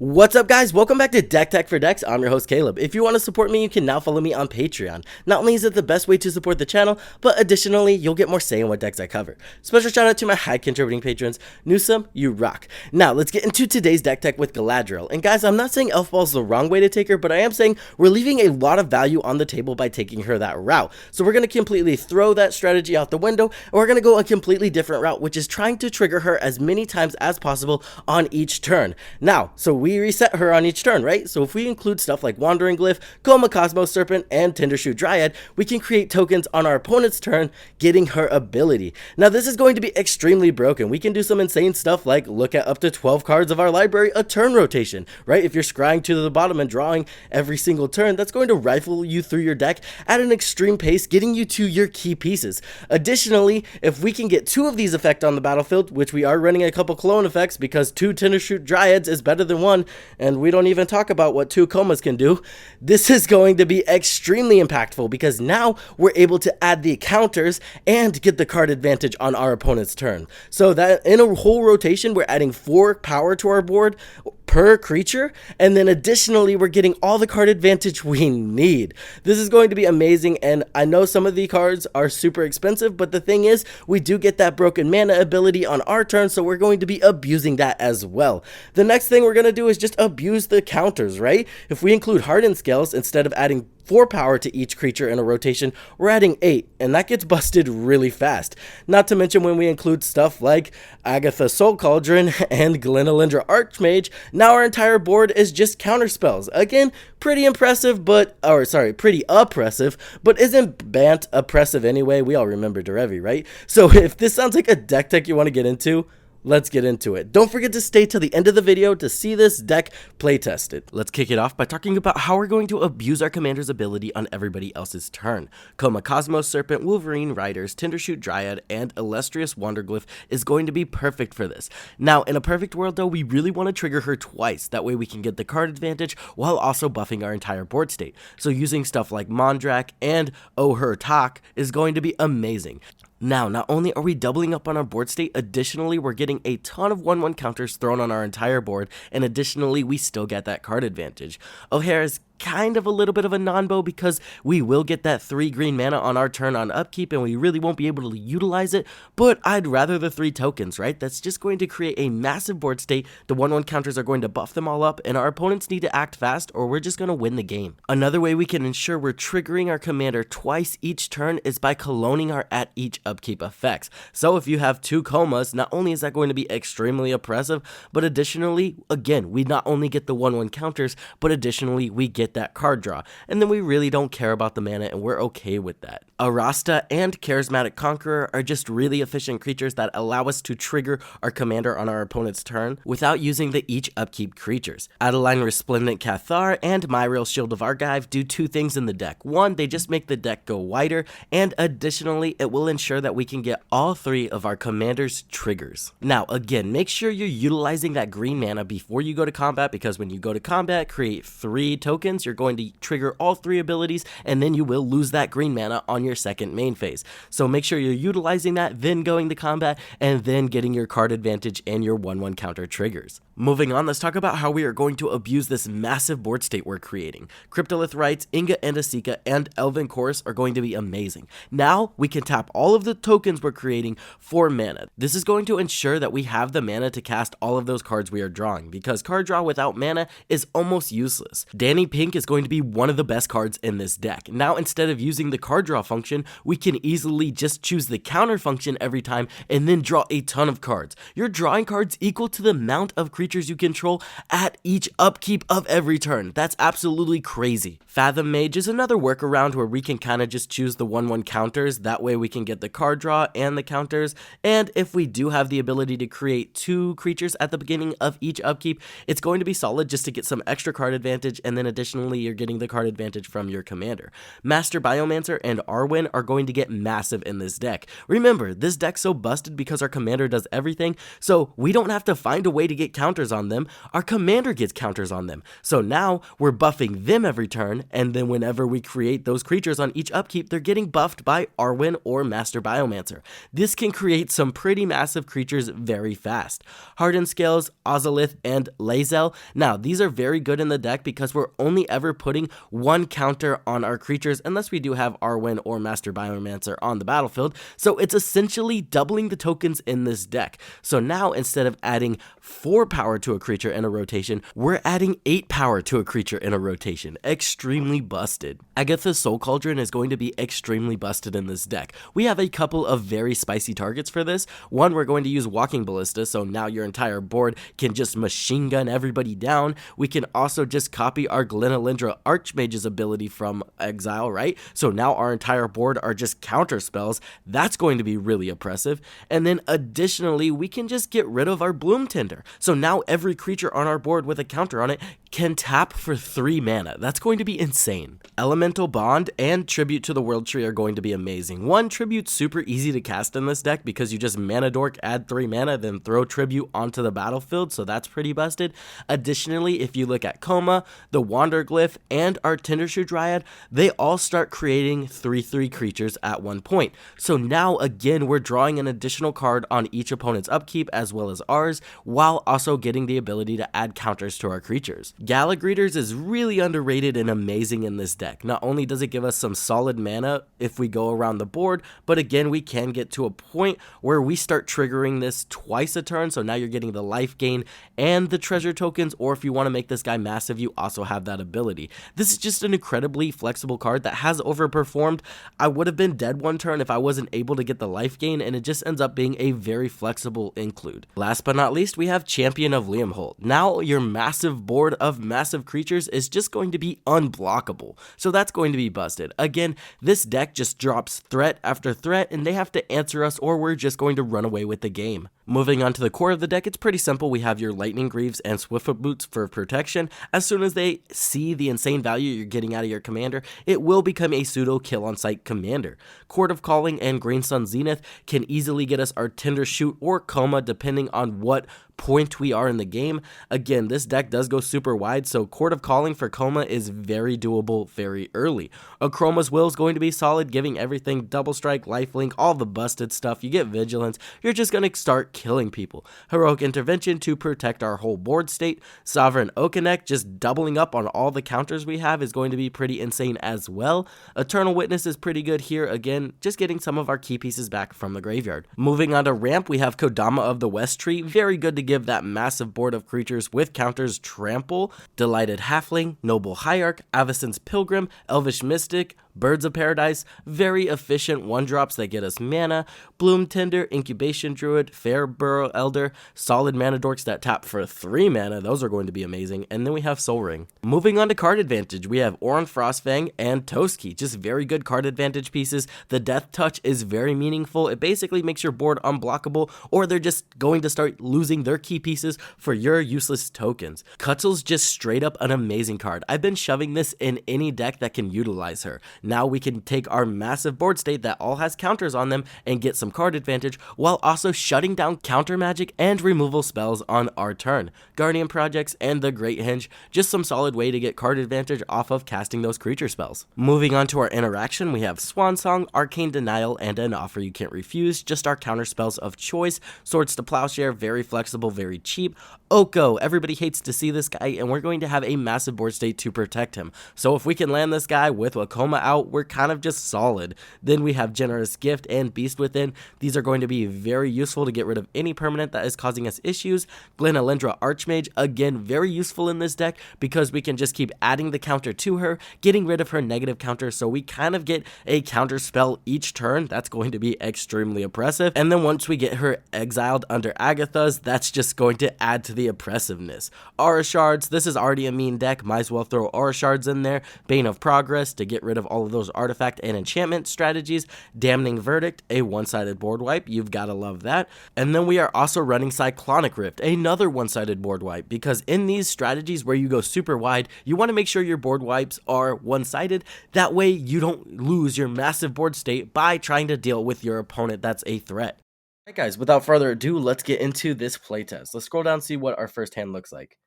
What's up, guys? Welcome back to Deck Tech for Decks. I'm your host Caleb. If you want to support me, you can now follow me on Patreon. Not only is it the best way to support the channel, but additionally you'll get more say in what decks I cover. Special shout out to my high contributing patrons. Newsome, you rock. Now let's get into today's Deck Tech with Galadriel. And guys, I'm not saying Elf Ball's the wrong way to take her, but I am saying we're leaving a lot of value on the table by taking her that route. So we're going to completely throw that strategy out the window, and we're going to go a completely different route, which is trying to trigger her as many times as possible on each turn. Now, so we reset her on each turn, right? So if we include stuff like Wandering Glyph, Coma Cosmos Serpent, and Tindershoot Dryad, we can create tokens on our opponent's turn, getting her ability. Now this is going to be extremely broken. We can do some insane stuff like look at up to 12 cards of our library a turn rotation, right? If you're scrying to the bottom and drawing every single turn, that's going to rifle you through your deck at an extreme pace, getting you to your key pieces. Additionally, if we can get two of these effects on the battlefield, which we are running a couple clone effects because two Tindershoot Dryads is better than one, and we don't even talk about what two Comas can do, this is going to be extremely impactful because now we're able to add the counters and get the card advantage on our opponent's turn. So that in a whole rotation, we're adding 4 power to our board per creature, and then additionally we're getting all the card advantage we need. This is going to be amazing, and I know some of the cards are super expensive, but the thing is we do get that broken mana ability on our turn, so we're going to be abusing that as well. The next thing we're going to do is just abuse the counters, right? If we include Hardened Scales, instead of adding 4 power to each creature in a rotation, we're adding 8, and that gets busted really fast. Not to mention when we include stuff like Agatha Soul Cauldron and Glenalindra Archmage, now our entire board is just counter spells. Again, pretty impressive, pretty oppressive, but isn't Bant oppressive anyway? We all remember Derevi, right? So if this sounds like a deck tech you want to get into, let's get into it. Don't forget to stay till the end of the video to see this deck play tested. Let's kick it off by talking about how we're going to abuse our commander's ability on everybody else's turn. Coma Cosmos Serpent, Wolverine Riders, Tindershoot Dryad, and Illustrious Wanderglyph is going to be perfect for this. Now, in a perfect world though, we really want to trigger her twice. That way we can get the card advantage while also buffing our entire board state. So using stuff like Mondrak and Her Tak is going to be amazing. Now, not only are we doubling up on our board state, additionally, we're getting a ton of 1/1 counters thrown on our entire board, and additionally, we still get that card advantage. O'Hare is kind of a little bit of a non-bow because we will get that 3 green mana on our turn on upkeep and we really won't be able to utilize it, but I'd rather the 3 tokens, right? That's just going to create a massive board state. The 1/1 counters are going to buff them all up and our opponents need to act fast or we're just going to win the game. Another way we can ensure we're triggering our commander twice each turn is by cloning our at each upkeep effects. So if you have 2 comas, not only is that going to be extremely oppressive, but additionally, again, we not only get the 1/1 counters, but additionally we get that card draw, and then we really don't care about the mana and we're okay with that. Arasta and Charismatic Conqueror are just really efficient creatures that allow us to trigger our commander on our opponent's turn without using the each upkeep creatures. Adeline Resplendent Cathar and Myriel Shield of Argive do 2 things in the deck. One, they just make the deck go wider, and additionally it will ensure that we can get all 3 of our commander's triggers. Now again, make sure you're utilizing that green mana before you go to combat, because when you go to combat, create 3 tokens, you're going to trigger all 3 abilities, and then you will lose that green mana on your second main phase. So make sure you're utilizing that, then going to combat, and then getting your card advantage and your 1/1 counter triggers. Moving on, let's talk about how we are going to abuse this massive board state we're creating. Cryptolith Rites, Inga and Asika, and Elven Chorus are going to be amazing. Now we can tap all of the tokens we're creating for mana. This is going to ensure that we have the mana to cast all of those cards we are drawing, because card draw without mana is almost useless. Danny Pink is going to be one of the best cards in this deck. Now instead of using the card draw function, we can easily just choose the counter function every time and then draw a ton of cards. You're drawing cards equal to the amount of creatures you control at each upkeep of every turn. That's absolutely crazy. Fathom Mage is another workaround where we can kind of just choose the 1/1 counters. That way we can get the card draw and the counters, and if we do have the ability to create 2 creatures at the beginning of each upkeep, it's going to be solid just to get some extra card advantage, and then additionally you're getting the card advantage from your commander. Master Biomancer and Arwen are going to get massive in this deck. Remember, this deck's so busted because our commander does everything, so we don't have to find a way to get counters counters on them, our commander gets counters on them. So now we're buffing them every turn, and then whenever we create those creatures on each upkeep, they're getting buffed by Arwen or Master Biomancer. This can create some pretty massive creatures very fast. Hardened Scales, Ozolith, and Lae'zel. Now, these are very good in the deck because we're only ever putting one counter on our creatures unless we do have Arwen or Master Biomancer on the battlefield. So it's essentially doubling the tokens in this deck. So now instead of adding 4 power to a creature in a rotation, we're adding 8 power to a creature in a rotation. Extremely busted. Agatha's Soul Cauldron is going to be extremely busted in this deck. We have a couple of very spicy targets for this. One, we're going to use Walking Ballista, so now your entire board can just machine gun everybody down. We can also just copy our Glenalindra Archmage's ability from exile, right? So now our entire board are just counter spells. That's going to be really oppressive. And then additionally, we can just get rid of our Bloom Tender. So now every creature on our board with a counter on it can tap for 3 mana. That's going to be insane. Elemental Bond and Tribute to the World Tree are going to be amazing. One, Tribute's super easy to cast in this deck because you just mana dork, add 3 mana, then throw Tribute onto the battlefield, so that's pretty busted. Additionally, if you look at Coma, the Wanderglyph, and our Tindershoe Dryad, they all start creating 3/3 creatures at one point. So now, again, we're drawing an additional card on each opponent's upkeep as well as ours, while also getting the ability to add counters to our creatures. Galagreeters is really underrated and amazing in this deck. Not only does it give us some solid mana if we go around the board, but again, we can get to a point where we start triggering this twice a turn, so now you're getting the life gain and the treasure tokens, or if you want to make this guy massive, you also have that ability. This is just an incredibly flexible card that has overperformed. I would have been dead one turn if I wasn't able to get the life gain, and it just ends up being a very flexible include. Last but not least, we have Champion of Liamholt. Now your massive board of massive creatures is just going to be unblockable, so that's going to be busted. Again, this deck just drops threat after threat, and they have to answer us, or we're just going to run away with the game. Moving on to the core of the deck, it's pretty simple. We have your Lightning Greaves and Swiftfoot Boots for protection. As soon as they see the insane value you're getting out of your commander, it will become a pseudo kill on sight commander. Court of Calling and Green Sun Zenith can easily get us our Tindershoot or Coma depending on what point we are in the game. Again, this deck does go super wide, so Court of Calling for Coma is very doable very early. Chroma's Will is going to be solid, giving everything double strike, lifelink, all the busted stuff. You get vigilance, you're just going to start killing people. Heroic Intervention to protect our whole board state. Sovereign Oakenek, just doubling up on all the counters we have, is going to be pretty insane as well. Eternal Witness is pretty good here, again, just getting some of our key pieces back from the graveyard. Moving on to ramp, we have Kodama of the West Tree, very good to give that massive board of creatures with counters Trample, Delighted Halfling, Noble Hierarch, Avacyn's Pilgrim, Elvish Mystic, Birds of Paradise, very efficient 1-drops that get us mana, Bloom Tender, Incubation Druid, Fairburrow Elder, solid mana dorks that tap for 3 mana, those are going to be amazing, and then we have Soul Ring. Moving on to card advantage, we have Oran Frostfang and Toski, just very good card advantage pieces. The Death Touch is very meaningful, it basically makes your board unblockable, or they're just going to start losing their key pieces for your useless tokens. Cutzel's just straight up an amazing card. I've been shoving this in any deck that can utilize her. Now we can take our massive board state that all has counters on them and get some card advantage while also shutting down counter magic and removal spells on our turn. Guardian Projects and the Great Henge, just some solid way to get card advantage off of casting those creature spells. Moving on to our interaction, we have Swan Song, Arcane Denial, and An Offer You Can't Refuse, just our counter spells of choice. Swords to Plowshare, very flexible, very cheap. Oko, everybody hates to see this guy, and we're going to have a massive board state to protect him. So if we can land this guy with a Coma out, we're kind of just solid. Then we have Generous Gift and Beast Within. These are going to be very useful to get rid of any permanent that is causing us issues. Glenalindra Archmage, again, very useful in this deck because we can just keep adding the counter to her, getting rid of her negative counter, so we kind of get a counter spell each turn. That's going to be extremely oppressive. And then once we get her exiled under Agatha's, that's just going to add to the oppressiveness. Aura Shards, this is already a mean deck, might as well throw Aura Shards in there. Bane of Progress to get rid of all of those artifact and enchantment strategies. Damning Verdict, a one-sided board wipe, you've got to love that. And then we are also running Cyclonic Rift, another one-sided board wipe, because in these strategies where you go super wide, you want to make sure your board wipes are one-sided. That way you don't lose your massive board state by trying to deal with your opponent that's a threat. Alright guys, without further ado, let's get into this playtest. Let's scroll down and see what our first hand looks like.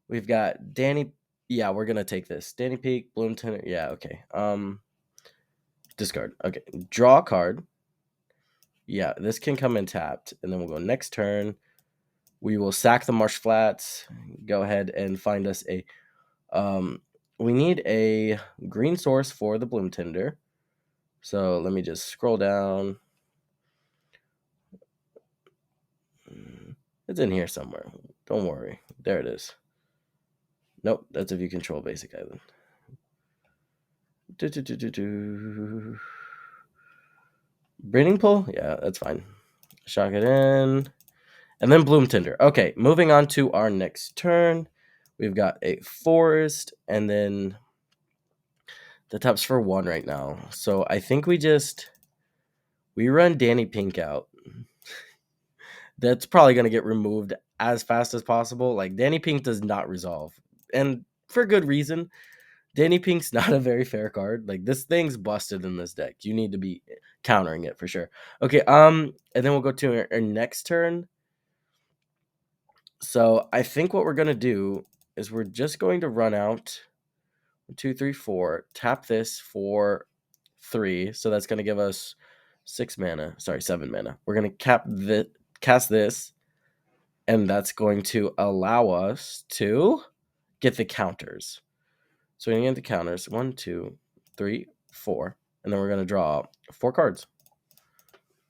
We've got Danny. Yeah, we're gonna take this. Danny Peak, Bloom Tenor. Yeah, okay. Discard. Okay. Draw a card. Yeah, this can come in tapped. And then we'll go next turn. We will sack the Marsh Flats. Go ahead and find us a we need a green source for the Bloom Tinder. So let me just scroll down. It's in here somewhere. Don't worry. There it is. Nope, that's if you control basic island. Breeding pool? Yeah, that's fine. Shock it in. And then Bloom Tinder. Okay, moving on to our next turn. We've got a forest, and then the top's for 1 right now. So I think we run Danny Pink out. That's probably going to get removed as fast as possible. Like, Danny Pink does not resolve. And for good reason. Danny Pink's not a very fair card. Like, this thing's busted in this deck. You need to be countering it for sure. Okay, and then we'll go to our next turn. So I think what we're gonna do is we're just going to run out 1, 2, 3, 4, tap this for 3. So that's gonna give us 6 mana. Sorry, 7 mana. We're gonna cast this, and that's going to allow us to get the counters. So we're gonna get the counters. 1, 2, 3, 4. And then we're gonna draw 4 cards.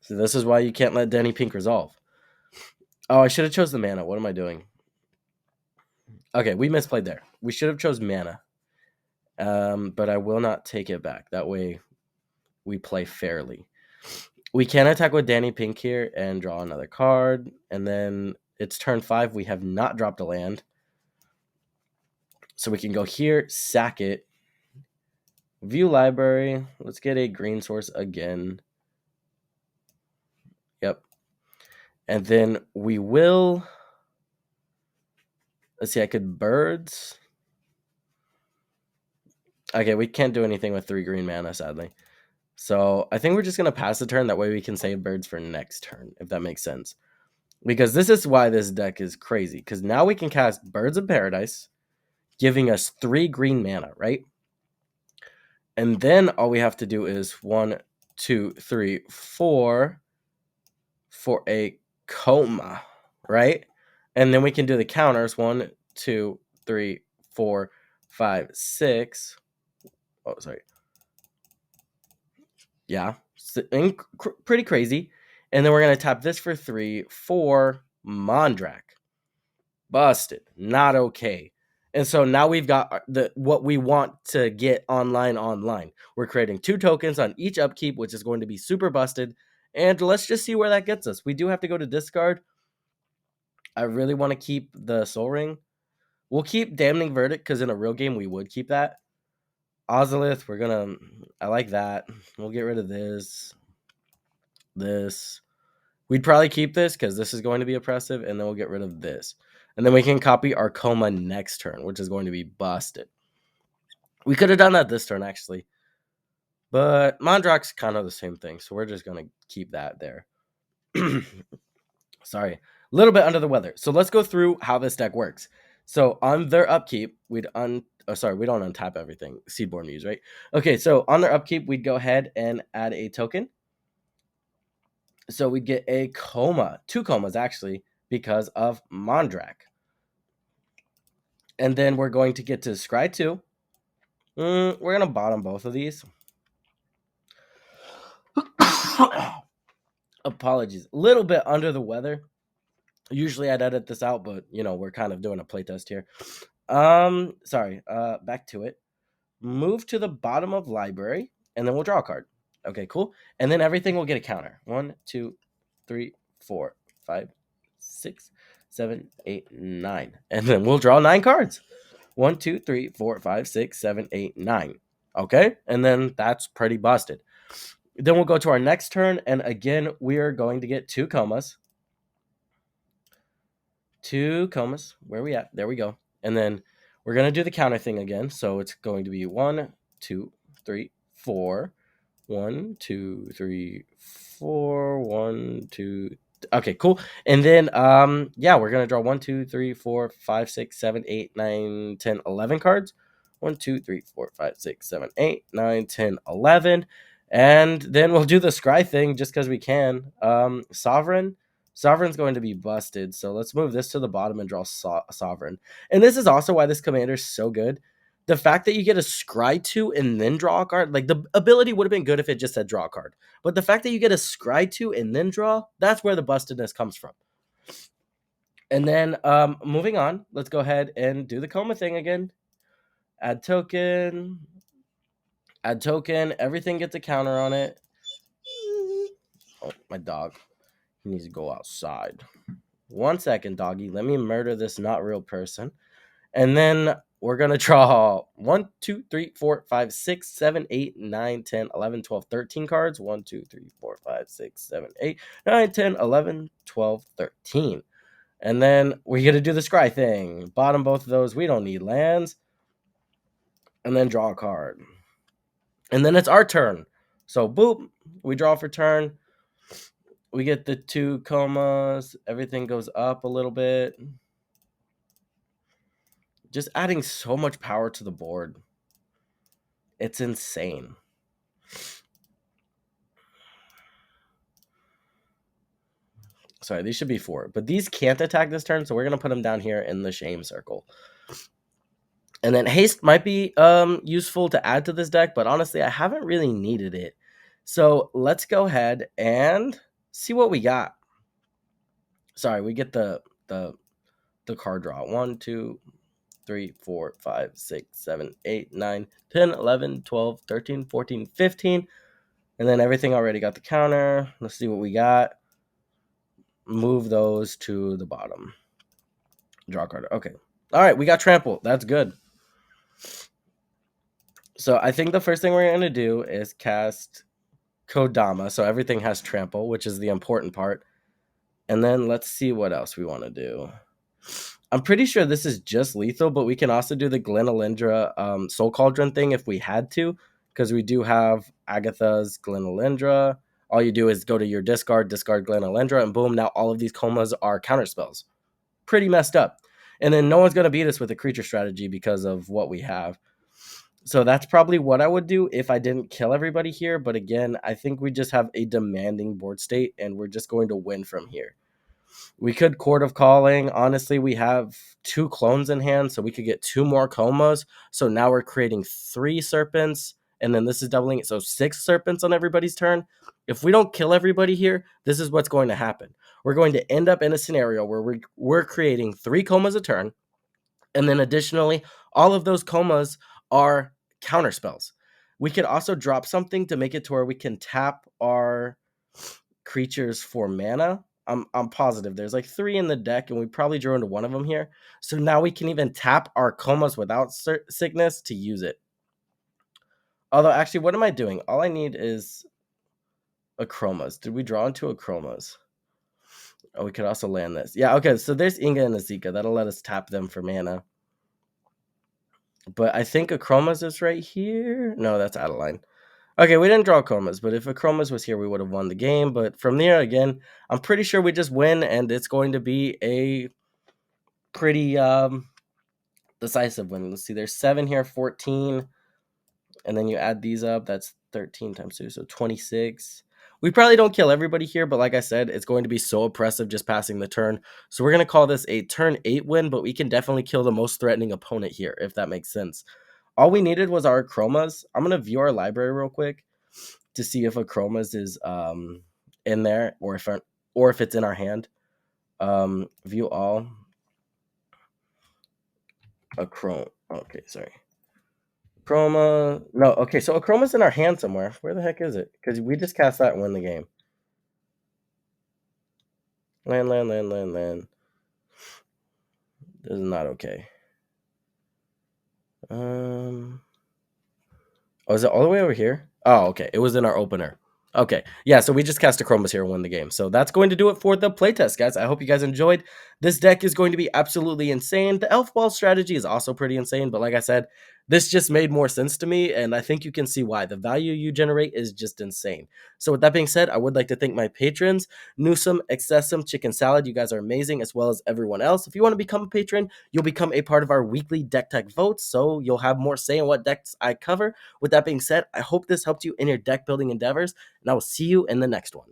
So this is why you can't let Danny Pink resolve. Oh, I should have chose the mana. What am I doing? Okay, we misplayed there. We should have chose mana. But I will not take it back. That way we play fairly. We can attack with Danny Pink here and draw another card. And then it's turn 5. We have not dropped a land. So we can go here, sack it. View library. Let's get a green source again. Yep. And then we will... Let's see, I could birds. Okay, we can't do anything with 3 green mana, sadly. So I think we're just going to pass the turn. That way we can save birds for next turn, if that makes sense. Because this is why this deck is crazy. Because now we can cast Birds of Paradise, giving us 3 green mana, right? And then all we have to do is 1, 2, 3, 4 for a coma, right? And then we can do the counters. 1, 2, 3, 4, 5, 6. Oh, sorry. Yeah, pretty crazy. And then we're going to tap this for 3 for Mondrak. Busted. Not okay. And so now we've got what we want to get online. We're creating 2 tokens on each upkeep, which is going to be super busted. And let's just see where that gets us. We do have to go to discard. I really want to keep the Soul Ring. We'll keep Damning Verdict because in a real game we would keep that. Ozolith, I like that. We'll get rid of this. We'd probably keep this because this is going to be oppressive, and then we'll get rid of this. And then we can copy our coma next turn, which is going to be busted. We could have done that this turn, actually. But Mondrak's kind of the same thing, so we're just going to keep that there. Sorry. A little bit under the weather. So let's go through how this deck works. So on their upkeep, we don't untap everything. Seedborn Muse, right? Okay, so on their upkeep, we'd go ahead and add a token. So we'd get a coma, 2 comas actually, because of Mondrak. And then we're going to get to Scry 2. We're going to bottom both of these. Apologies. A little bit under the weather. Usually I'd edit this out, but, we're kind of doing a playtest here. Sorry. Back to it. Move to the bottom of library, and then we'll draw a card. Okay, cool. And then everything will get a counter. 1, 2, 3, 4, 5, 6, 7, 8, 9. And then we'll draw 9 cards. 1, 2, 3, 4, 5, 6, 7, 8, 9. Okay? And then that's pretty busted. Then we'll go to our next turn, and again, we are going to get 2 comas. 2 comas. Where are we at? There we go. And then we're going to do the counter thing again. So it's going to be 1, 2, 3, 4. 1, 2, 3, 4. 1, 2, Okay, cool. And then yeah, we're gonna draw 1, 2, 3, 4, 5, 6, 7, 8, 9, 10, 11 cards. 1, 2, 3, 4, 5, 6, 7, 8, 9, 10, 11. And then we'll do the scry thing just because we can. Sovereign's going to be busted, so let's move this to the bottom and draw Sovereign. And this is also why this commander is so good. The fact that you get a scry 2 and then draw a card, like the ability would have been good if it just said draw a card. But the fact that you get a scry 2 and then draw, that's where the bustedness comes from. And then moving on, let's go ahead and do the coma thing again. Add token. Everything gets a counter on it. Oh, my dog. He needs to go outside. 1 second, doggy. Let me murder this not real person. And then we're going to draw 1, 2, 3, 4, 5, 6, 7, 8, 9, 10, 11, 12, 13 cards. 1, 2, 3, 4, 5, 6, 7, 8, 9, 10, 11, 12, 13. And then we're going to do the scry thing. Bottom both of those. We don't need lands. And then draw a card. And then it's our turn. So, boop. We draw for turn. We get the 2 comas. Everything goes up a little bit. Just adding so much power to the board. It's insane. Sorry, these should be 4. But these can't attack this turn, so we're going to put them down here in the shame circle. And then haste might be useful to add to this deck, but honestly, I haven't really needed it. So let's go ahead and see what we got. Sorry, we get the card draw. 1, 2, 3, 4, 5, 6, 7, 8, 9, 10, 11, 12, 13, 14, 15. And then everything already got the counter. Let's see what we got. Move those to the bottom. Draw a card. Okay. All right, we got trample. That's good. So I think the first thing we're going to do is cast Kodama. So everything has trample, which is the important part. And then let's see what else we want to do. I'm pretty sure this is just lethal, but we can also do the Glenalindra Soul Cauldron thing if we had to, because we do have Agatha's Glenalindra. All you do is go to your discard Glenalindra, and boom, now all of these comas are counterspells. Pretty messed up. And then no one's going to beat us with a creature strategy because of what we have. So that's probably what I would do if I didn't kill everybody here. But again, I think we just have a demanding board state, and we're just going to win from here. We could Court of Calling. Honestly, we have 2 clones in hand, so we could get 2 more comas. So now we're creating 3 serpents, and then this is doubling it. So 6 serpents on everybody's turn. If we don't kill everybody here, this is what's going to happen. We're going to end up in a scenario where we're creating 3 comas a turn, and then additionally, all of those comas are counter spells. We could also drop something to make it to where we can tap our creatures for mana. I'm positive there's like 3 in the deck, and we probably drew into one of them here. So now we can even tap our comas without sickness to use it. Although, actually, what am I doing? All I need is a chromas. Did we draw into a chromas? Oh, we could also land this. Yeah, okay, so there's Inga and Azika. That'll let us tap them for mana. But I think a chromas is right here. No, that's out of line. Okay, we didn't draw chromas, but if a chromas was here, we would have won the game. But from there, again, I'm pretty sure we just win, and it's going to be a pretty decisive win. Let's see, there's 7 here, 14. And then you add these up, that's 13 times 2, so 26. We probably don't kill everybody here, but like I said, it's going to be so oppressive just passing the turn. So we're going to call this a turn 8 win, but we can definitely kill the most threatening opponent here, if that makes sense. All we needed was our chromas. I'm going to view our library real quick to see if a chromas is in there or if it's in our hand. View all. A chrome. Okay, sorry. Chroma. No, okay, so a chroma's in our hand somewhere. Where the heck is it? Because we just cast that and win the game. Land. This is not okay. Oh, is it all the way over here? Oh, okay. It was in our opener. Okay. Yeah, so we just cast a chromas here and win the game. So that's going to do it for the playtest, guys. I hope you guys enjoyed. This deck is going to be absolutely insane. The elf ball strategy is also pretty insane, but like I said, This just made more sense to me, and I think you can see why. The value you generate is just insane. So with that being said, I would like to thank my patrons, Newsome, Excessum, Chicken Salad. You guys are amazing, as well as everyone else. If you want to become a patron, you'll become a part of our weekly deck tech votes, so you'll have more say in what decks I cover. With that being said, I hope this helped you in your deck building endeavors, and I will see you in the next one.